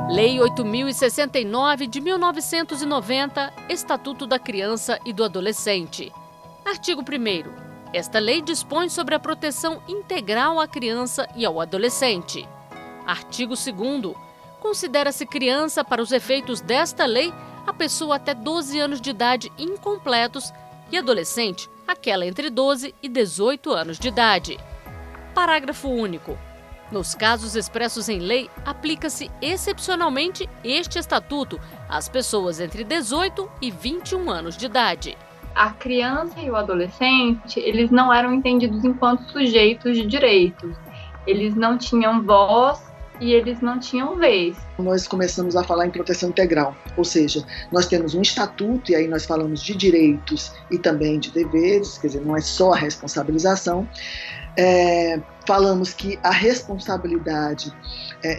Lei 8.069 de 1990, Estatuto da Criança e do Adolescente. Artigo 1º. Esta lei dispõe sobre a proteção integral à criança e ao adolescente. Artigo 2º. Considera-se criança, para os efeitos desta lei, a pessoa até 12 anos de idade incompletos e adolescente, aquela entre 12 e 18 anos de idade. Parágrafo único. Nos casos expressos em lei, aplica-se excepcionalmente este estatuto às pessoas entre 18 e 21 anos de idade. A criança e o adolescente, eles não eram entendidos enquanto sujeitos de direitos. Eles não tinham voz e eles não tinham vez. Nós começamos a falar em proteção integral, ou seja, nós temos um estatuto e aí nós falamos de direitos e também de deveres, quer dizer, não é só a responsabilização. Falamos que a responsabilidade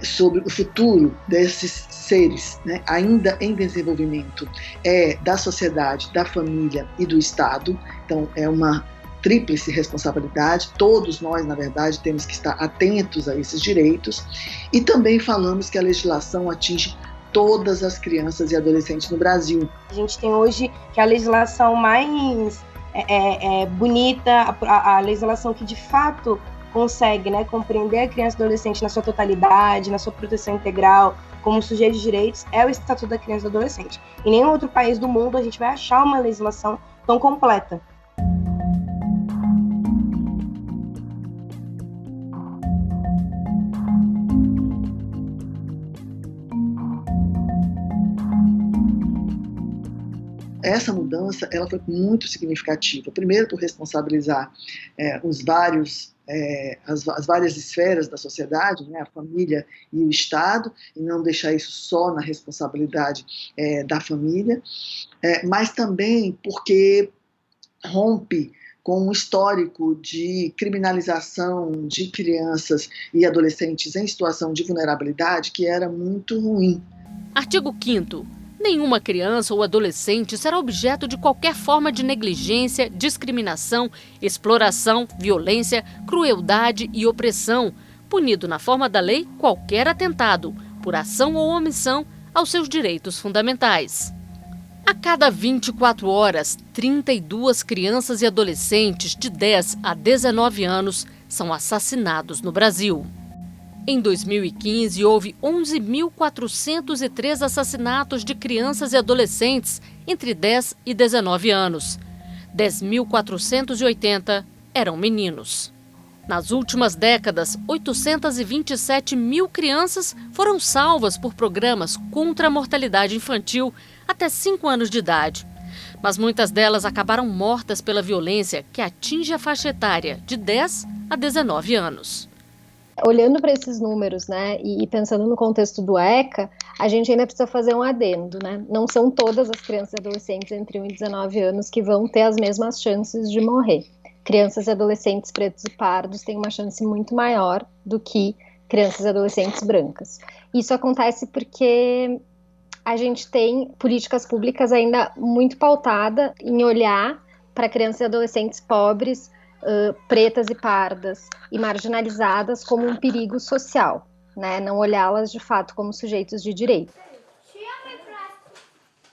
sobre o futuro desses seres, né, ainda em desenvolvimento, é da sociedade, da família e do Estado. Então, é uma tríplice responsabilidade. Todos nós, na verdade, temos que estar atentos a esses direitos. E também falamos que a legislação atinge todas as crianças e adolescentes no Brasil. A gente tem hoje que a legislação mais bonita, a legislação que de fato consegue, né, compreender a criança e adolescente na sua totalidade, na sua proteção integral, como sujeito de direitos, é o Estatuto da Criança e do Adolescente. Em nenhum outro país do mundo a gente vai achar uma legislação tão completa. Essa mudança ela foi muito significativa. Primeiro, por responsabilizar as várias esferas da sociedade, né, a família e o Estado, e não deixar isso só na responsabilidade da família, mas também porque rompe com um histórico de criminalização de crianças e adolescentes em situação de vulnerabilidade que era muito ruim. Artigo 5º. Nenhuma criança ou adolescente será objeto de qualquer forma de negligência, discriminação, exploração, violência, crueldade e opressão, punido na forma da lei qualquer atentado, por ação ou omissão, aos seus direitos fundamentais. A cada 24 horas, 32 crianças e adolescentes de 10 a 19 anos são assassinados no Brasil. Em 2015, houve 11.403 assassinatos de crianças e adolescentes entre 10 e 19 anos. 10.480 eram meninos. Nas últimas décadas, 827 mil crianças foram salvas por programas contra a mortalidade infantil até 5 anos de idade. Mas muitas delas acabaram mortas pela violência que atinge a faixa etária de 10 a 19 anos. Olhando para esses números, né, e pensando no contexto do ECA, a gente ainda precisa fazer um adendo, né? Não são todas as crianças e adolescentes entre 1 e 19 anos que vão ter as mesmas chances de morrer. Crianças e adolescentes pretos e pardos têm uma chance muito maior do que crianças e adolescentes brancas. Isso acontece porque a gente tem políticas públicas ainda muito pautada em olhar para crianças e adolescentes pobres, pretas e pardas e marginalizadas como um perigo social, né? Não olhá-las de fato como sujeitos de direito.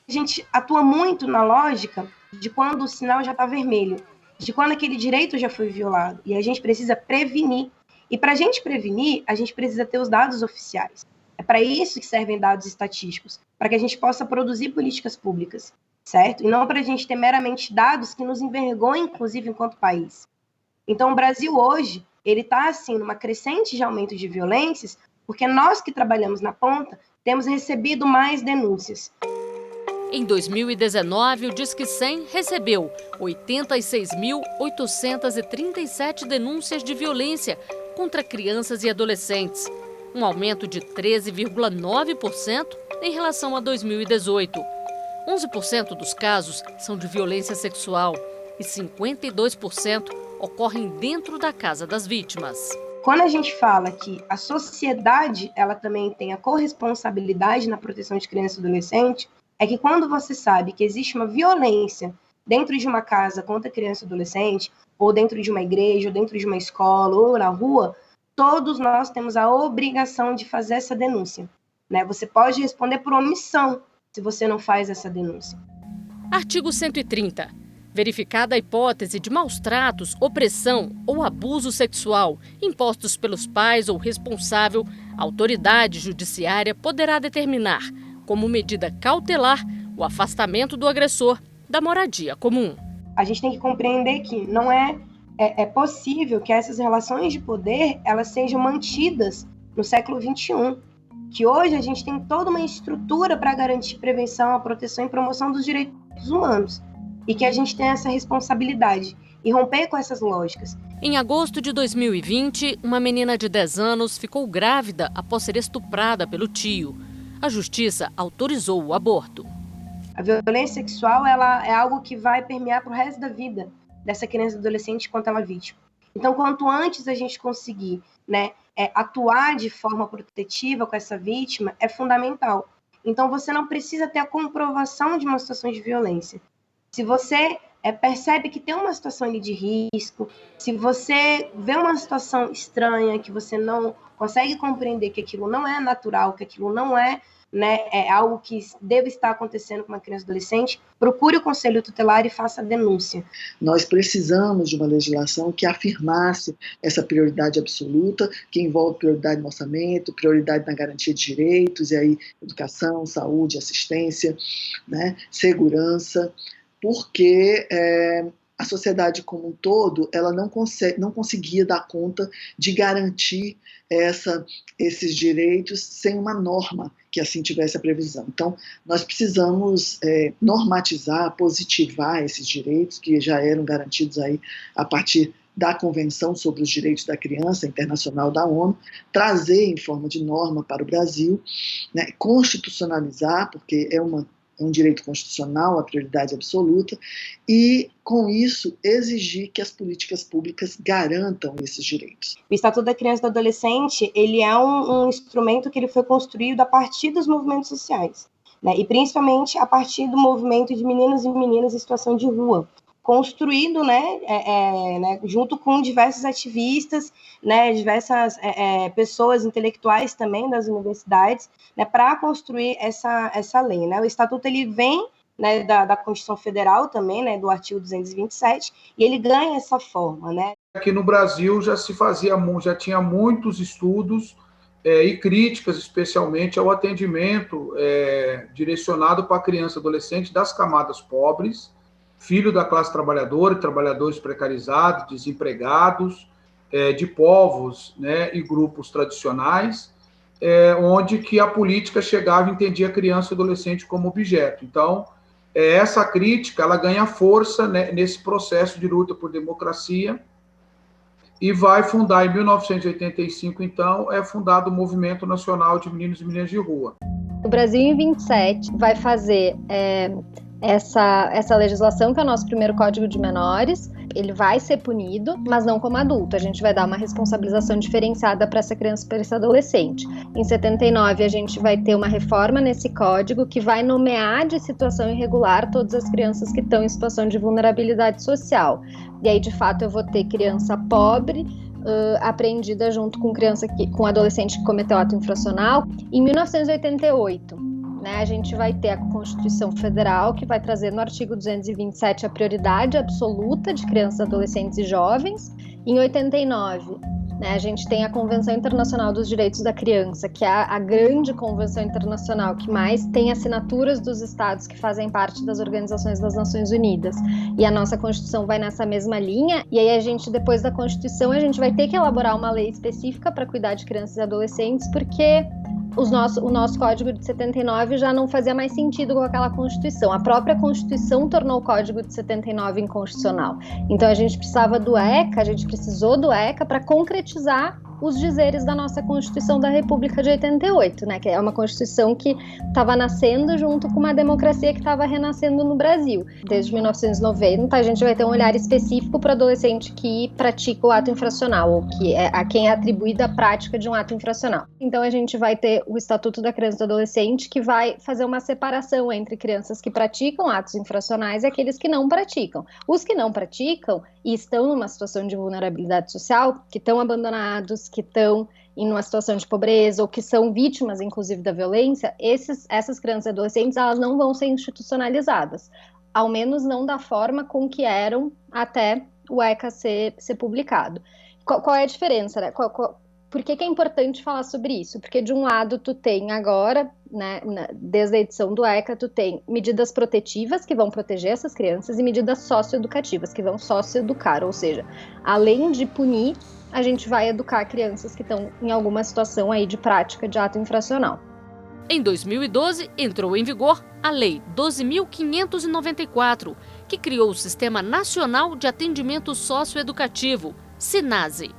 A gente atua muito na lógica de quando o sinal já está vermelho, de quando aquele direito já foi violado, e a gente precisa prevenir. E para a gente prevenir, a gente precisa ter os dados oficiais. É para isso que servem dados estatísticos, para que a gente possa produzir políticas públicas, certo? E não para a gente ter meramente dados que nos envergonhem, inclusive, enquanto país. Então, o Brasil hoje, ele está, assim, numa crescente de aumento de violências, porque nós que trabalhamos na ponta temos recebido mais denúncias. Em 2019, o Disque 100 recebeu 86.837 denúncias de violência contra crianças e adolescentes, um aumento de 13,9% em relação a 2018. 11% dos casos são de violência sexual e 52% ocorrem dentro da casa das vítimas. Quando a gente fala que a sociedade ela também tem a corresponsabilidade na proteção de criança e adolescente, é que quando você sabe que existe uma violência dentro de uma casa contra criança e adolescente, ou dentro de uma igreja, ou dentro de uma escola, ou na rua, todos nós temos a obrigação de fazer essa denúncia. né? Você pode responder por omissão se você não faz essa denúncia. Artigo 130. Verificada a hipótese de maus tratos, opressão ou abuso sexual impostos pelos pais ou responsável, a autoridade judiciária poderá determinar, como medida cautelar, o afastamento do agressor da moradia comum. A gente tem que compreender que não é possível que essas relações de poder elas sejam mantidas no século XXI, que hoje a gente tem toda uma estrutura para garantir prevenção, a proteção e promoção dos direitos humanos, e que a gente tem essa responsabilidade e romper com essas lógicas. Em agosto de 2020, uma menina de 10 anos ficou grávida após ser estuprada pelo tio. A justiça autorizou o aborto. A violência sexual ela é algo que vai permear para o resto da vida dessa criança e adolescente enquanto ela é vítima. Então, quanto antes a gente conseguir, né, atuar de forma protetiva com essa vítima, é fundamental. Então, você não precisa ter a comprovação de uma situação de violência. Se você percebe que tem uma situação ali de risco, se você vê uma situação estranha, que você não consegue compreender que aquilo não é natural, que aquilo não é, né, algo que deve estar acontecendo com uma criança e adolescente, procure o conselho tutelar e faça a denúncia. Nós precisamos de uma legislação que afirmasse essa prioridade absoluta, que envolve prioridade no orçamento, prioridade na garantia de direitos, e aí educação, saúde, assistência, né, segurança, porque a sociedade como um todo ela não conseguia dar conta de garantir esses direitos sem uma norma que assim tivesse a previsão. Então, nós precisamos normatizar, positivar esses direitos que já eram garantidos aí a partir da Convenção sobre os Direitos da Criança Internacional da ONU, trazer em forma de norma para o Brasil, né, constitucionalizar, porque é um direito constitucional, a prioridade absoluta, e, com isso, exigir que as políticas públicas garantam esses direitos. O Estatuto da Criança e do Adolescente, ele é um instrumento que ele foi construído a partir dos movimentos sociais, né? E principalmente a partir do movimento de meninos e meninas em situação de rua, construído, né, junto com diversos ativistas, né, diversas pessoas intelectuais também das universidades, né, para construir essa lei, né? O Estatuto ele vem, né, da Constituição Federal também, né, do artigo 227, e ele ganha essa forma, né? Aqui no Brasil já tinha muitos estudos e críticas, especialmente ao atendimento direcionado para criança e adolescente das camadas pobres, filho da classe trabalhadora, trabalhadores precarizados, desempregados, de povos, né, e grupos tradicionais, onde que a política chegava e entendia a criança e adolescente como objeto. Então, essa crítica ela ganha força, né, nesse processo de luta por democracia e vai fundar, em 1985, então, fundado o Movimento Nacional de Meninos e Meninas de Rua. O Brasil, em 27, vai fazer essa legislação, que é o nosso primeiro Código de Menores. Ele vai ser punido, mas não como adulto. A gente vai dar uma responsabilização diferenciada para essa criança e para esse adolescente. Em 79, a gente vai ter uma reforma nesse código que vai nomear de situação irregular todas as crianças que estão em situação de vulnerabilidade social. E aí, de fato, eu vou ter criança pobre apreendida junto com adolescente que cometeu ato infracional. Em 1988, né, a gente vai ter a Constituição Federal, que vai trazer no artigo 227 a prioridade absoluta de crianças, adolescentes e jovens. Em 89, né, a gente tem a Convenção Internacional dos Direitos da Criança, que é a grande convenção internacional que mais tem assinaturas dos estados que fazem parte das organizações das Nações Unidas. E a nossa Constituição vai nessa mesma linha. E aí depois da Constituição, a gente vai ter que elaborar uma lei específica para cuidar de crianças e adolescentes, porque o nosso Código de 79 já não fazia mais sentido com aquela Constituição. A própria Constituição tornou o Código de 79 inconstitucional. Então a gente precisou do ECA para concretizar os dizeres da nossa Constituição da República de 88, né, que é uma Constituição que estava nascendo junto com uma democracia que estava renascendo no Brasil. Desde 1990, a gente vai ter um olhar específico para o adolescente que pratica o ato infracional, ou que é a quem é atribuída a prática de um ato infracional. Então a gente vai ter o Estatuto da Criança e do Adolescente, que vai fazer uma separação entre crianças que praticam atos infracionais e aqueles que não praticam. Os que não praticam e estão numa situação de vulnerabilidade social, que estão abandonados, que estão em uma situação de pobreza ou que são vítimas, inclusive, da violência, essas crianças e adolescentes, elas não vão ser institucionalizadas, ao menos não da forma com que eram até o ECA ser publicado. Qual é a diferença, né? Por que é importante falar sobre isso? Porque, de um lado, tu tem agora, né, desde a edição do ECA, tu tem medidas protetivas que vão proteger essas crianças e medidas socioeducativas que vão socioeducar, ou seja, além de punir, a gente vai educar crianças que estão em alguma situação aí de prática de ato infracional. Em 2012, entrou em vigor a Lei 12.594, que criou o Sistema Nacional de Atendimento Socioeducativo, SINASE.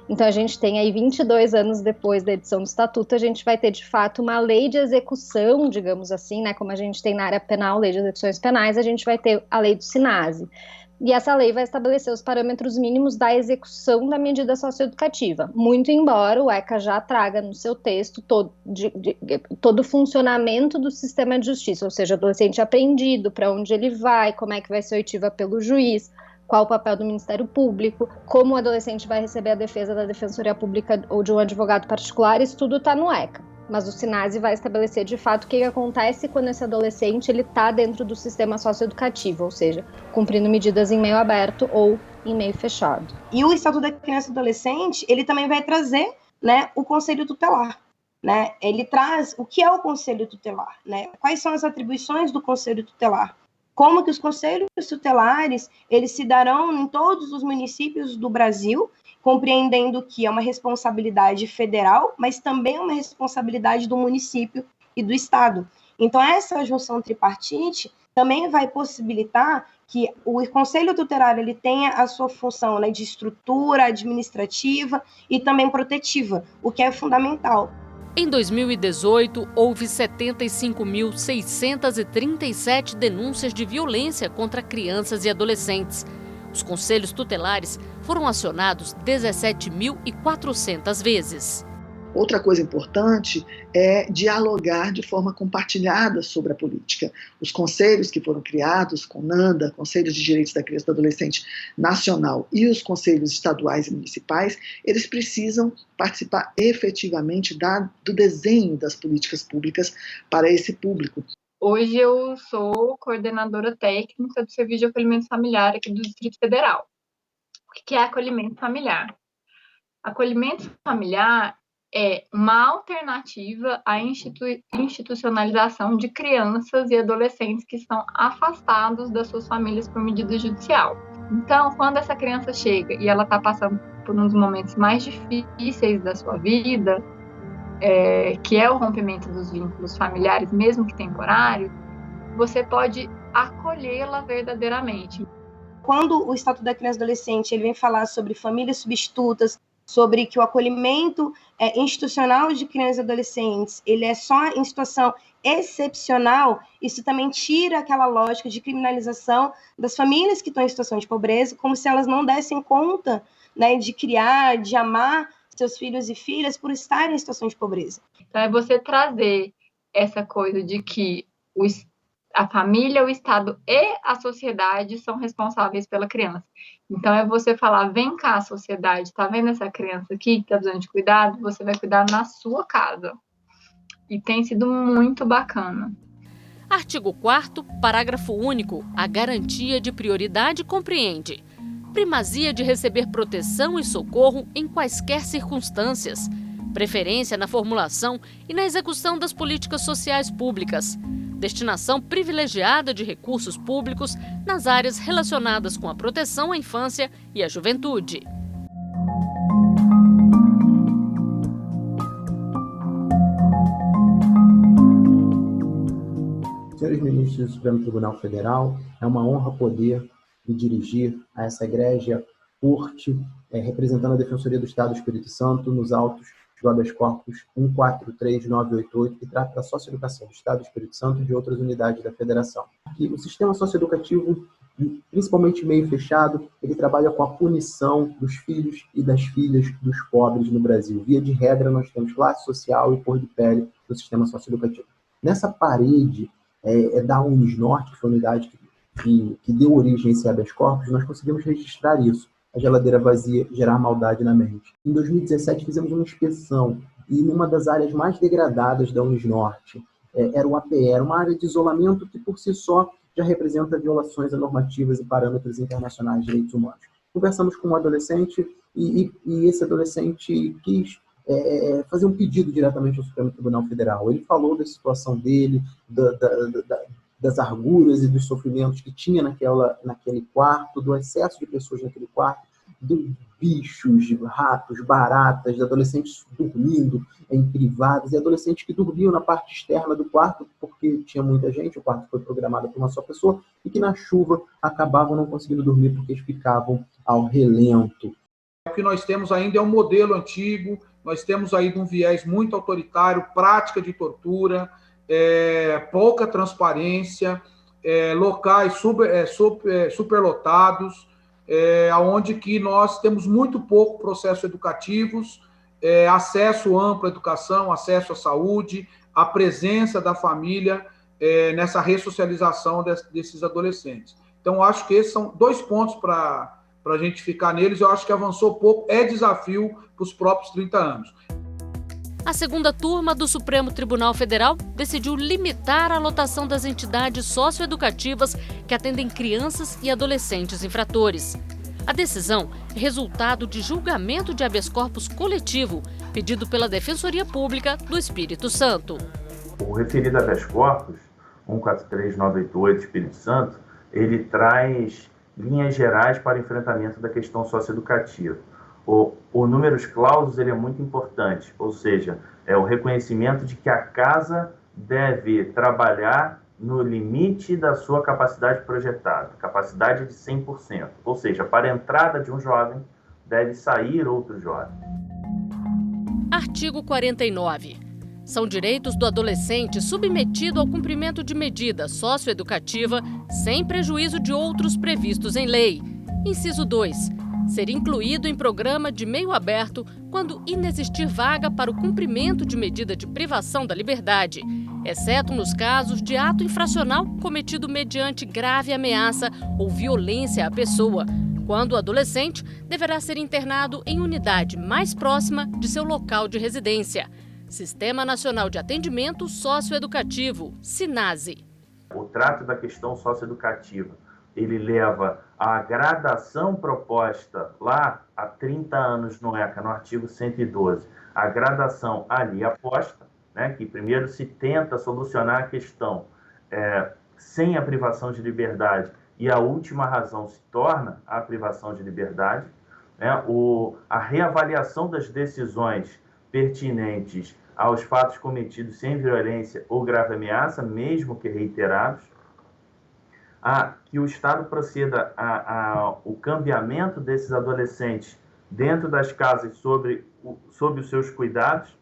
Então, a gente tem aí 22 anos depois da edição do Estatuto, a gente vai ter, de fato, uma lei de execução, digamos assim, né? Como a gente tem na área penal, lei de execuções penais, a gente vai ter a lei do SINASE. E essa lei vai estabelecer os parâmetros mínimos da execução da medida socioeducativa, muito embora o ECA já traga no seu texto todo o funcionamento do sistema de justiça, ou seja, o adolescente apreendido, para onde ele vai, como é que vai ser oitiva pelo juiz, qual o papel do Ministério Público, como o adolescente vai receber a defesa da Defensoria Pública ou de um advogado particular, isso tudo está no ECA. Mas o SINASE vai estabelecer, de fato, o que acontece quando esse adolescente está dentro do sistema socioeducativo, ou seja, cumprindo medidas em meio aberto ou em meio fechado. E o Estatuto da Criança e Adolescente, ele também vai trazer, né, o Conselho Tutelar. Né? Ele traz o que é o Conselho Tutelar, né? Quais são as atribuições do Conselho Tutelar. Como que os conselhos tutelares, eles se darão em todos os municípios do Brasil, compreendendo que é uma responsabilidade federal, mas também uma responsabilidade do município e do estado. Então, essa junção tripartite também vai possibilitar que o Conselho Tutelar ele tenha a sua função, né, de estrutura administrativa e também protetiva, o que é fundamental. Em 2018, houve 75.637 denúncias de violência contra crianças e adolescentes. Os conselhos tutelares foram acionados 17.400 vezes. Outra coisa importante é dialogar de forma compartilhada sobre a política. Os conselhos que foram criados, CONANDA, Conselho de Direitos da Criança e do Adolescente Nacional, e os conselhos estaduais e municipais, eles precisam participar efetivamente do desenho das políticas públicas para esse público. Hoje eu sou coordenadora técnica do Serviço de Acolhimento Familiar aqui do Distrito Federal. O que é acolhimento familiar? Acolhimento familiar é uma alternativa à institucionalização de crianças e adolescentes que estão afastados das suas famílias por medida judicial. Então, quando essa criança chega e ela está passando por um dos momentos mais difíceis da sua vida, que é o rompimento dos vínculos familiares, mesmo que temporário, você pode acolhê-la verdadeiramente. Quando o Estatuto da Criança e Adolescente ele vem falar sobre famílias substitutas, sobre que o acolhimento institucional de crianças e adolescentes ele é só em situação excepcional, isso também tira aquela lógica de criminalização das famílias que estão em situação de pobreza, como se elas não dessem conta, né, de criar, de amar seus filhos e filhas por estarem em situação de pobreza. Então, é você trazer essa coisa de que a família, o Estado e a sociedade são responsáveis pela criança. Então, é você falar, vem cá, sociedade, está vendo essa criança aqui que está precisando de cuidado? Você vai cuidar na sua casa. E tem sido muito bacana. Artigo 4º, parágrafo único. A garantia de prioridade compreende primazia de receber proteção e socorro em quaisquer circunstâncias, preferência na formulação e na execução das políticas sociais públicas, destinação privilegiada de recursos públicos nas áreas relacionadas com a proteção à infância e à juventude. Senhores ministros do Supremo Tribunal Federal, é uma honra poder me dirigir a essa egrégia corte, representando a Defensoria do Estado do Espírito Santo nos autos do habeas corpus 143988, que trata da socioeducação do Estado do Espírito Santo e de outras unidades da Federação. Aqui, o sistema socioeducativo, principalmente meio fechado, ele trabalha com a punição dos filhos e das filhas dos pobres no Brasil. Via de regra, nós temos classe social e cor de pele no sistema socioeducativo. Nessa parede da UNIS Norte, que foi a unidade que deu origem a esse habeas corpus, nós conseguimos registrar isso. a geladeira vazia gerar maldade na mente. Em 2017 fizemos uma inspeção e numa das áreas mais degradadas da Unisnorte, era o APE, era uma área de isolamento que por si só já representa violações a normativas e parâmetros internacionais de direitos humanos. Conversamos com um adolescente e esse adolescente quis fazer um pedido diretamente ao Supremo Tribunal Federal. Ele falou da situação dele, das arguras e dos sofrimentos que tinha naquele quarto, do excesso de pessoas naquele quarto, de bichos, ratos, baratas, de adolescentes dormindo em privadas, e adolescentes que dormiam na parte externa do quarto, porque tinha muita gente, o quarto foi programado para uma só pessoa, e que na chuva acabavam não conseguindo dormir porque eles ficavam ao relento. O que nós temos ainda é um modelo antigo, nós temos aí um viés muito autoritário, prática de tortura, pouca transparência, locais superlotados, onde que nós temos muito pouco processos educativos, acesso amplo à educação, acesso à saúde, a presença da família nessa ressocialização desses adolescentes. Então, acho que esses são 2 pontos para a gente ficar neles. Eu acho que avançou pouco, é desafio para os próprios 30 anos. A segunda turma do Supremo Tribunal Federal decidiu limitar a lotação das entidades socioeducativas que atendem crianças e adolescentes infratores. A decisão é resultado de julgamento de habeas corpus coletivo pedido pela Defensoria Pública do Espírito Santo. O referido habeas corpus, 143988 Espírito Santo, ele traz linhas gerais para o enfrentamento da questão socioeducativa. O numerus clausus ele é muito importante, ou seja, é o reconhecimento de que a casa deve trabalhar no limite da sua capacidade projetada, capacidade de 100%. Ou seja, para a entrada de um jovem, deve sair outro jovem. Artigo 49. São direitos do adolescente submetido ao cumprimento de medida socioeducativa sem prejuízo de outros previstos em lei. Inciso 2. Ser incluído em programa de meio aberto quando inexistir vaga para o cumprimento de medida de privação da liberdade, exceto nos casos de ato infracional cometido mediante grave ameaça ou violência à pessoa, quando o adolescente deverá ser internado em unidade mais próxima de seu local de residência. Sistema Nacional de Atendimento Socioeducativo, SINASE. O trato da questão socioeducativa, ele leva à gradação proposta lá há 30 anos no ECA, no artigo 112. A gradação ali aposta, né, que primeiro se tenta solucionar a questão sem a privação de liberdade e a última razão se torna a privação de liberdade, né, a reavaliação das decisões pertinentes aos fatos cometidos sem violência ou grave ameaça, mesmo que reiterados, que o Estado proceda ao cambiamento desses adolescentes dentro das casas sob os seus cuidados,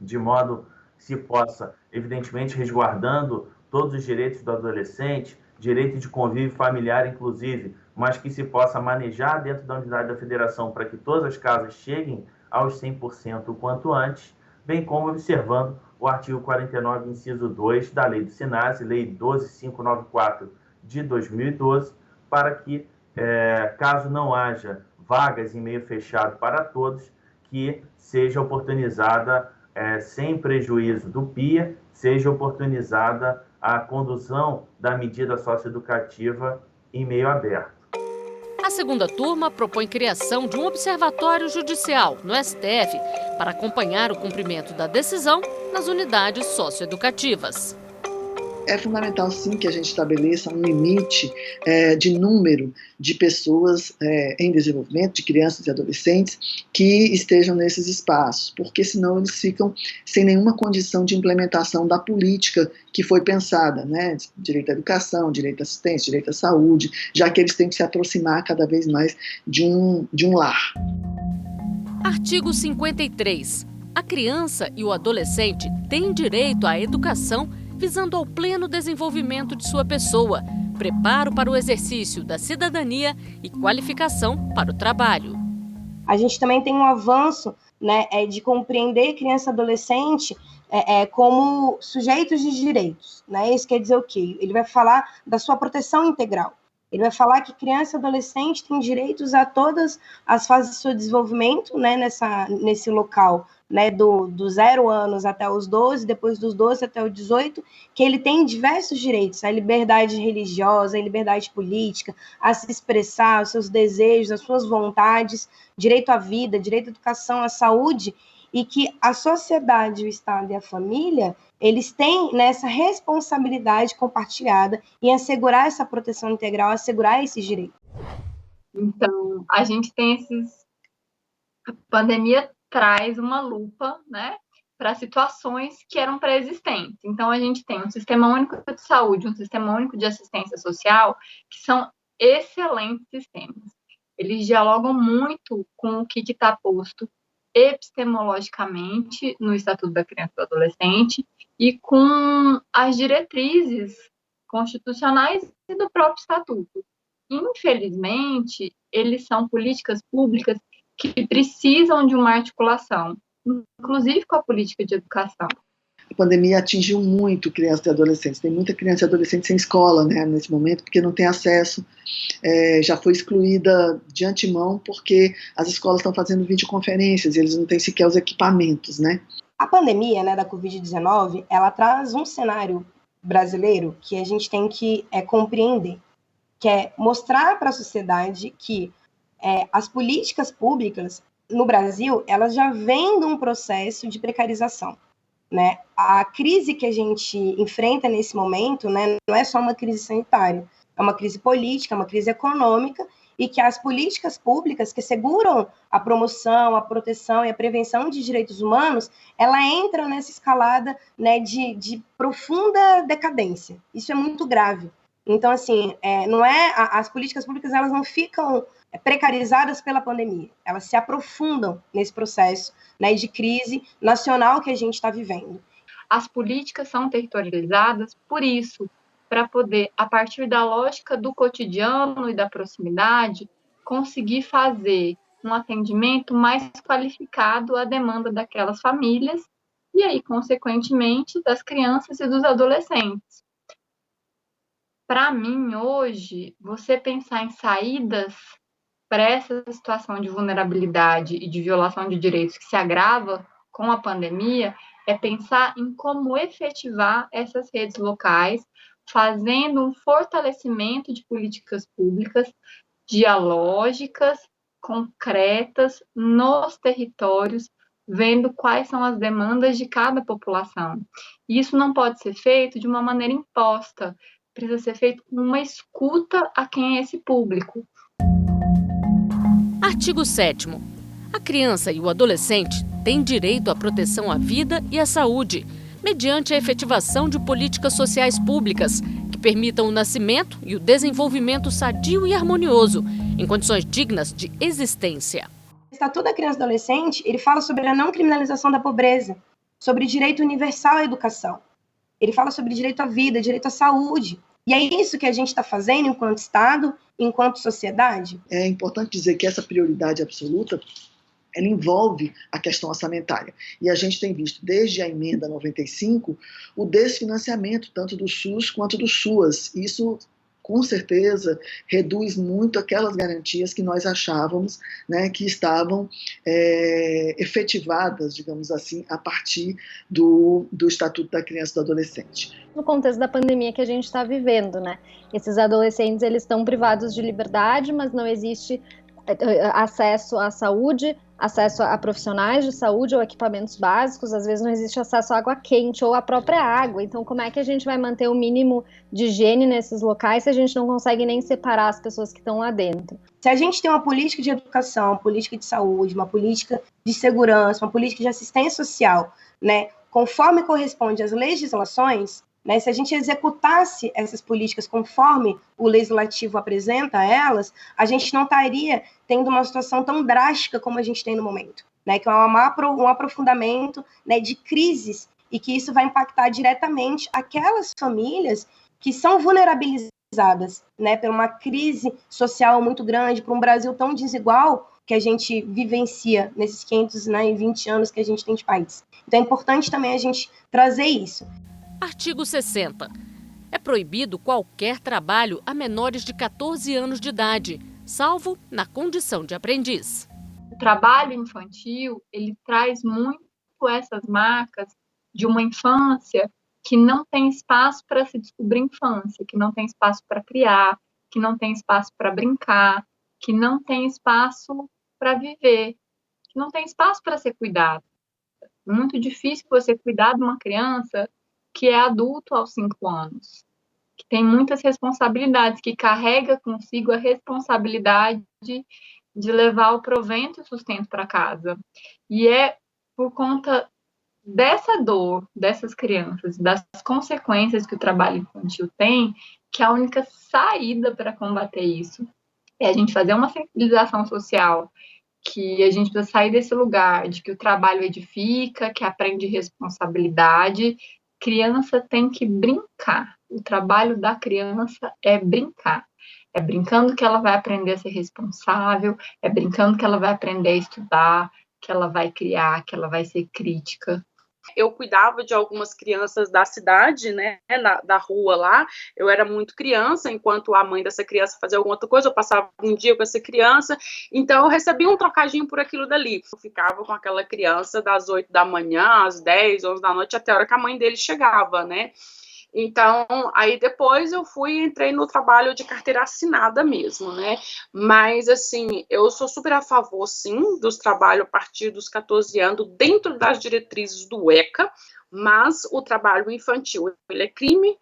de modo que se possa, evidentemente, resguardando todos os direitos do adolescente, direito de convívio familiar, inclusive, mas que se possa manejar dentro da unidade da federação para que todas as casas cheguem aos 100% o quanto antes, bem como observando o artigo 49, inciso 2 da Lei do SINASE, Lei 12594 de 2012, para que, caso não haja vagas em meio fechado para todos, que seja oportunizada, sem prejuízo do PIA, seja oportunizada a condução da medida socioeducativa em meio aberto. A segunda turma propõe criação de um observatório judicial no STF para acompanhar o cumprimento da decisão nas unidades socioeducativas. É fundamental, sim, que a gente estabeleça um limite de número de pessoas em desenvolvimento, de crianças e adolescentes, que estejam nesses espaços, porque senão eles ficam sem nenhuma condição de implementação da política que foi pensada, né? Direito à educação, direito à assistência, direito à saúde, já que eles têm que se aproximar cada vez mais de um lar. Artigo 53. A criança e o adolescente têm direito à educação visando ao pleno desenvolvimento de sua pessoa, preparo para o exercício da cidadania e qualificação para o trabalho. A gente também tem um avanço, né, de compreender criança e adolescente como sujeitos de direitos. Né? Isso quer dizer o quê? Ele vai falar da sua proteção integral. Ele vai falar que criança e adolescente tem direitos a todas as fases do seu desenvolvimento, né, nesse local, né, do 0 anos até os 12, depois dos 12 até os 18, que ele tem diversos direitos, a liberdade religiosa, a liberdade política, a se expressar, os seus desejos, as suas vontades, direito à vida, direito à educação, à saúde, e que a sociedade, o Estado e a família, eles têm nessa responsabilidade compartilhada em assegurar essa proteção integral, assegurar esses direitos. Então, a gente tem a pandemia traz uma lupa, né, para situações que eram pré-existentes. Então, a gente tem um sistema único de saúde, um sistema único de assistência social, que são excelentes sistemas. Eles dialogam muito com o que está posto epistemologicamente no Estatuto da Criança e do Adolescente e com as diretrizes constitucionais e do próprio Estatuto. Infelizmente, eles são políticas públicas que precisam de uma articulação, inclusive com a política de educação. A pandemia atingiu muito crianças e adolescentes. Tem muita criança e adolescente sem escola, né, nesse momento, porque não tem acesso. Já foi excluída de antemão porque as escolas estão fazendo videoconferências e eles não têm sequer os equipamentos, né? A pandemia, né, da Covid-19, ela traz um cenário brasileiro que a gente tem que compreender, que é mostrar para a sociedade que as políticas públicas no Brasil, elas já vêm de um processo de precarização. Né? A crise que a gente enfrenta nesse momento, né, não é só uma crise sanitária, é uma crise política, é uma crise econômica, e que as políticas públicas que asseguram a promoção, a proteção e a prevenção de direitos humanos, ela entra nessa escalada, né, de profunda decadência. Isso é muito grave. Então, assim, as políticas públicas elas não ficam precarizadas pela pandemia, elas se aprofundam nesse processo, né, de crise nacional que a gente está vivendo. As políticas são territorializadas por isso, para poder, a partir da lógica do cotidiano e da proximidade, conseguir fazer um atendimento mais qualificado à demanda daquelas famílias e aí, consequentemente, das crianças e dos adolescentes. Para mim, hoje, você pensar em saídas para essa situação de vulnerabilidade e de violação de direitos que se agrava com a pandemia, é pensar em como efetivar essas redes locais, fazendo um fortalecimento de políticas públicas dialógicas, concretas, nos territórios, vendo quais são as demandas de cada população. E isso não pode ser feito de uma maneira imposta, precisa ser feito com uma escuta a quem é esse público. Artigo 7º. A criança e o adolescente têm direito à proteção à vida e à saúde, mediante a efetivação de políticas sociais públicas que permitam o nascimento e o desenvolvimento sadio e harmonioso, em condições dignas de existência. O Estatuto da Criança e do Adolescente, ele fala sobre a não criminalização da pobreza, sobre direito universal à educação. Ele fala sobre direito à vida, direito à saúde. E é isso que a gente está fazendo enquanto Estado, enquanto sociedade. É importante dizer que essa prioridade absoluta, ela envolve a questão orçamentária. E a gente tem visto, desde a emenda 95, o desfinanciamento tanto do SUS quanto do SUAS. Isso, com certeza, reduz muito aquelas garantias que nós achávamos, né, que estavam efetivadas, digamos assim, a partir do Estatuto da Criança e do Adolescente. No contexto da pandemia que a gente está vivendo, né? Esses adolescentes, eles estão privados de liberdade, mas não existe acesso à saúde, acesso a profissionais de saúde ou equipamentos básicos, às vezes não existe acesso à água quente ou à própria água. Então, como é que a gente vai manter o mínimo de higiene nesses locais se a gente não consegue nem separar as pessoas que estão lá dentro? Se a gente tem uma política de educação, uma política de saúde, uma política de segurança, uma política de assistência social, né, conforme corresponde às legislações, né, se a gente executasse essas políticas conforme o legislativo apresenta elas, a gente não estaria tendo uma situação tão drástica como a gente tem no momento, né, que é um aprofundamento, né, de crises e que isso vai impactar diretamente aquelas famílias que são vulnerabilizadas, né, por uma crise social muito grande, por um Brasil tão desigual que a gente vivencia nesses 520 anos que a gente tem de país. Então é importante também a gente trazer isso. Artigo 60. É proibido qualquer trabalho a menores de 14 anos de idade, salvo na condição de aprendiz. O trabalho infantil, ele traz muito essas marcas de uma infância que não tem espaço para se descobrir infância, que não tem espaço para criar, que não tem espaço para brincar, que não tem espaço para viver, que não tem espaço para ser cuidado. É muito difícil você cuidar de uma criança que é adulto aos 5 anos, que tem muitas responsabilidades, que carrega consigo a responsabilidade de levar o provento e o sustento para casa. E é por conta dessa dor dessas crianças, das consequências que o trabalho infantil tem, que a única saída para combater isso é a gente fazer uma sensibilização social, que a gente precisa sair desse lugar de que o trabalho edifica, que aprende responsabilidade. Criança tem que brincar. O trabalho da criança é brincar. É brincando que ela vai aprender a ser responsável, é brincando que ela vai aprender a estudar, que ela vai criar, que ela vai ser crítica. Eu cuidava de algumas crianças da cidade, né, da rua lá. Eu era muito criança, enquanto a mãe dessa criança fazia alguma outra coisa, eu passava um dia com essa criança, então eu recebia um trocadinho por aquilo dali. Eu ficava com aquela criança das 8 da manhã, às 10, 11 da noite, até a hora que a mãe dele chegava, né. Então, aí depois eu entrei no trabalho de carteira assinada mesmo, né? Mas, assim, eu sou super a favor, sim, dos trabalhos a partir dos 14 anos, dentro das diretrizes do ECA, mas o trabalho infantil, ele é crime.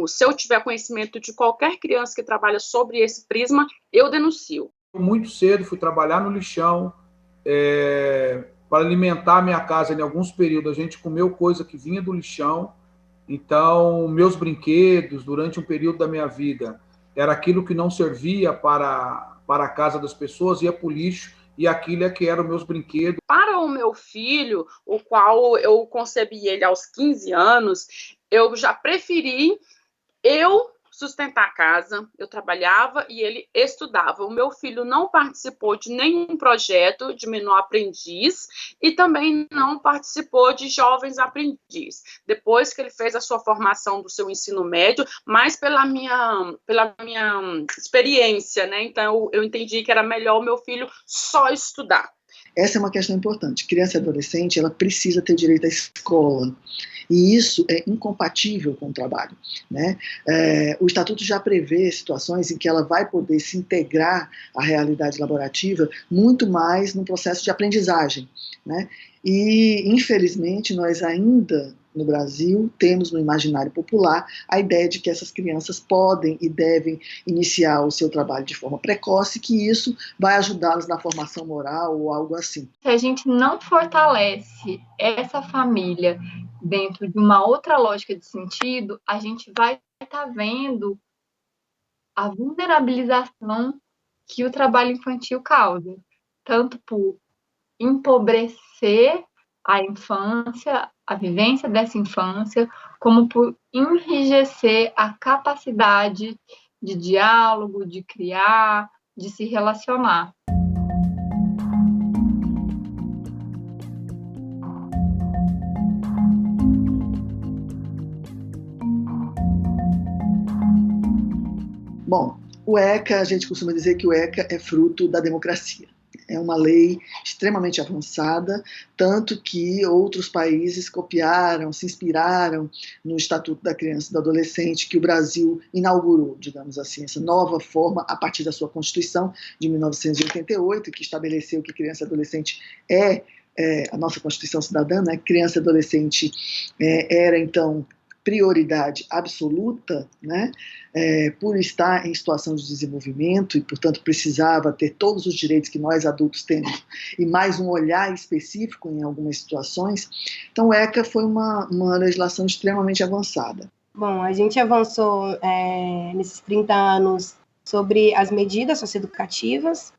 Se eu tiver conhecimento de qualquer criança que trabalha sobre esse prisma, eu denuncio. Muito cedo fui trabalhar no lixão, para alimentar a minha casa. Em alguns períodos a gente comeu coisa que vinha do lixão. Então, meus brinquedos, durante um período da minha vida, era aquilo que não servia para a casa das pessoas, ia para o lixo, e aquilo é que eram meus brinquedos. Para o meu filho, o qual eu concebi ele aos 15 anos, eu já preferi sustentar a casa, eu trabalhava e ele estudava. O meu filho não participou de nenhum projeto de menor aprendiz e também não participou de jovens aprendiz. Depois que ele fez a sua formação do seu ensino médio, mas pela minha experiência, né? Então eu entendi que era melhor o meu filho só estudar. Essa é uma questão importante. Criança e adolescente, ela precisa ter direito à escola. E isso é incompatível com o trabalho, né? O Estatuto já prevê situações em que ela vai poder se integrar à realidade laborativa muito mais no processo de aprendizagem, né? E, infelizmente, nós ainda, no Brasil, temos no imaginário popular a ideia de que essas crianças podem e devem iniciar o seu trabalho de forma precoce, que isso vai ajudá-las na formação moral ou algo assim. Se a gente não fortalece essa família dentro de uma outra lógica de sentido, a gente vai estar vendo a vulnerabilização que o trabalho infantil causa, tanto por empobrecer a infância, a vivência dessa infância, como por enrijecer a capacidade de diálogo, de criar, de se relacionar. Bom, o ECA, a gente costuma dizer que o ECA é fruto da democracia. É uma lei extremamente avançada, tanto que outros países copiaram, se inspiraram no Estatuto da Criança e do Adolescente, que o Brasil inaugurou, digamos assim, essa nova forma a partir da sua Constituição de 1988, que estabeleceu que criança e adolescente a nossa Constituição Cidadã, né? Criança e adolescente era, então, prioridade absoluta, né, por estar em situação de desenvolvimento e, portanto, precisava ter todos os direitos que nós adultos temos e mais um olhar específico em algumas situações. Então, o ECA foi uma legislação extremamente avançada. Bom, a gente avançou nesses 30 anos sobre as medidas socioeducativas.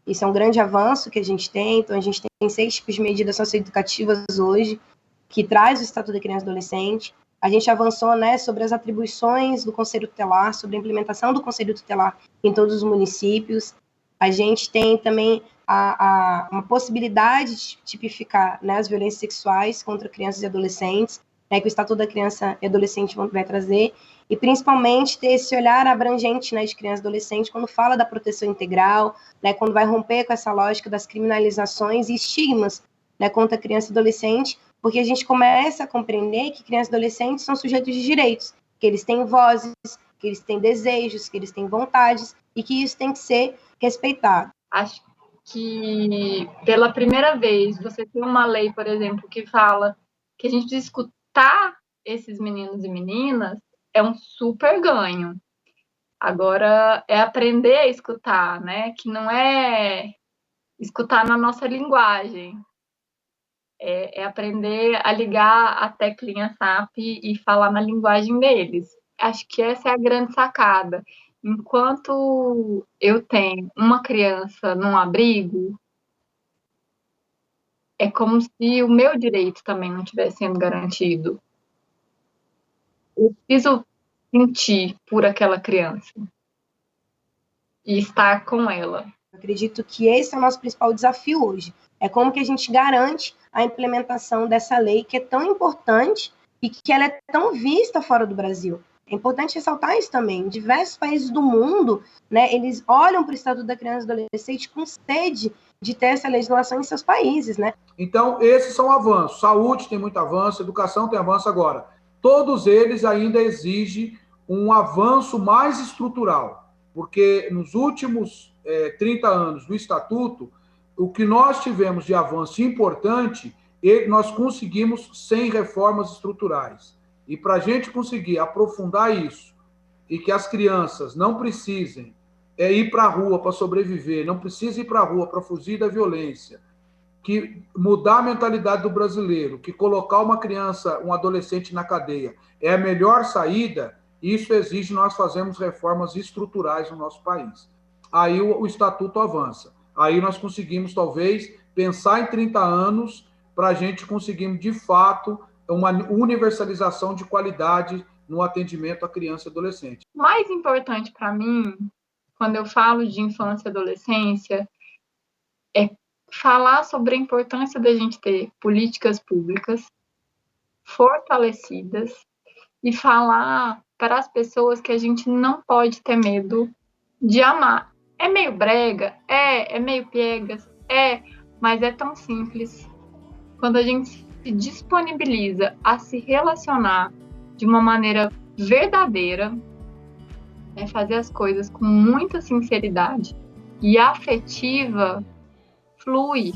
Isso é um grande avanço que a gente tem. Então, a gente tem 6 tipos de medidas socioeducativas hoje, que traz o Estatuto da Criança e Adolescente. A gente avançou, né, sobre as atribuições do Conselho Tutelar, sobre a implementação do Conselho Tutelar em todos os municípios. A gente tem também uma possibilidade de tipificar, né, as violências sexuais contra crianças e adolescentes. né, que o Estatuto da Criança e Adolescente vai trazer, e principalmente ter esse olhar abrangente, né, de criança e adolescente quando fala da proteção integral, né, quando vai romper com essa lógica das criminalizações e estigmas, né, contra a criança e adolescente, porque a gente começa a compreender que crianças e adolescentes são sujeitos de direitos, que eles têm vozes, que eles têm desejos, que eles têm vontades, e que isso tem que ser respeitado. Acho que, pela primeira vez, você tem uma lei, por exemplo, que fala que a gente precisa escutar esses meninos e meninas, é um super ganho. Agora, é aprender a escutar, né? Que não é escutar na nossa linguagem. É aprender a ligar a teclinha SAP e falar na linguagem deles. Acho que essa é a grande sacada. Enquanto eu tenho uma criança num abrigo, é como se o meu direito também não estivesse sendo garantido. Eu preciso sentir por aquela criança e estar com ela. Eu acredito que esse é o nosso principal desafio hoje. É como que a gente garante a implementação dessa lei que é tão importante e que ela é tão vista fora do Brasil. É importante ressaltar isso também. Em diversos países do mundo, né, eles olham para o Estatuto da Criança e do Adolescente com sede de ter essa legislação em seus países, né? Então, esses são avanços. Saúde tem muito avanço, educação tem avanço agora. Todos eles ainda exigem um avanço mais estrutural, porque nos últimos 30 anos do Estatuto, o que nós tivemos de avanço importante, nós conseguimos sem reformas estruturais. E para a gente conseguir aprofundar isso, e que as crianças não precisem ir para a rua para sobreviver, não precisem ir para a rua para fugir da violência, que mudar a mentalidade do brasileiro, que colocar uma criança, um adolescente na cadeia é a melhor saída, isso exige nós fazermos reformas estruturais no nosso país. Aí o Estatuto avança. Aí nós conseguimos, talvez, pensar em 30 anos para a gente conseguir, de fato, uma universalização de qualidade no atendimento à criança e adolescente. O mais importante para mim, quando eu falo de infância e adolescência, é falar sobre a importância da gente ter políticas públicas fortalecidas e falar para as pessoas que a gente não pode ter medo de amar. É meio brega, é meio piegas, mas é tão simples. Quando a gente se disponibiliza a se relacionar de uma maneira verdadeira, fazer as coisas com muita sinceridade e afetiva, flui.